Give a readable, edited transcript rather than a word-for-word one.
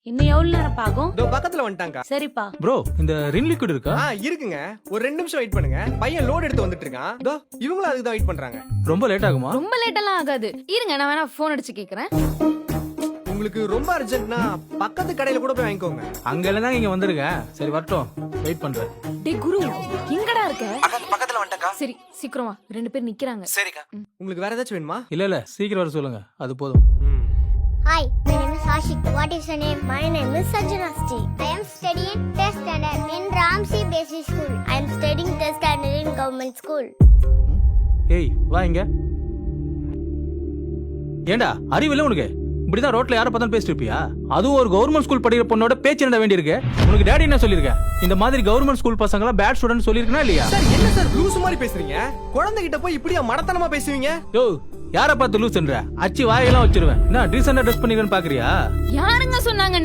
இன்னும் எவ்வளவு நேரம் ஆகும்? இதோ பக்கத்துல வந்துட்டாங்க. சரிப்பா. ப்ரோ இந்த ரின் லிக்விட் இருக்கா? இருக்குங்க. ஒரு 2 நிமிஷம் வெயிட் பண்ணுங்க. பையன் லோட் எடுத்து வந்துட்டு இருக்கான். இதோ இவங்களும் அதுக்கு தான் வெயிட் பண்றாங்க. ரொம்ப லேட் ஆகுமா? ரொம்ப லேட் எல்லாம் ஆகாது. இருங்க நான் வேணா போன் அடிச்சு கேக்குறேன். உங்களுக்கு ரொம்ப அர்ஜென்ட்னா பக்கத்து கடையில கூட போய் வாங்கிக்கோங்க. அங்க இல்லனா இங்க வந்துருங்க. சரி வரட்டும். வெயிட் பண்றேன். டேய் குரு, எங்கடா இருக்க? பக்கத்துல வந்துட்டக்கா. சரி சீக்கிரமா, 2 பேர் நிக்கறாங்க. சரிக்கா. உங்களுக்கு வேற ஏதாச்சும் வேணுமா? இல்ல சீக்கிரம் வர சொல்லுங்க. அது போதும். Hi, my name is Ashik. What is your name? My name is Sanjana Sri. I am studying 10th standard in Ramsey Basic School. I am studying 10th standard in government school. ஏய் வா இங்க. ஏண்டா அறிவில்ல உனக்கு? இப்படிதான் ரோட்ல யாரை பார்த்தாலும் பேசிட்டு இருப்பியா? அதுவும் ஒரு கவர்மெண்ட் ஸ்கூல் படிக்கிற பொண்ணோட பேச்சு என்ன வேண்டியிருக்கு? உனக்கு டாடி என்ன சொல்லிருக்க? இந்த மாதிரி கவர்மெண்ட் ஸ்கூல் பசங்க எல்லாம் பேட் ஸ்டூடண்ட் சொல்லிருக்கனா இல்லையா? சார் என்ன சார் லூஸ் மாதிரி பேசுறீங்க? குழந்தைகிட்ட போய் இப்படியா மடத்தனமா பேசுவீங்க? யோ யாரை பார்த்து லூஸ்ன்ற? அச்சி வாயெல்லாம் வச்சிருவேன். என்ன டீசெண்டா ட்ரெஸ் பண்ணிக்கிறேன்னு பாக்குறியா? யாருங்க சொன்னாங்க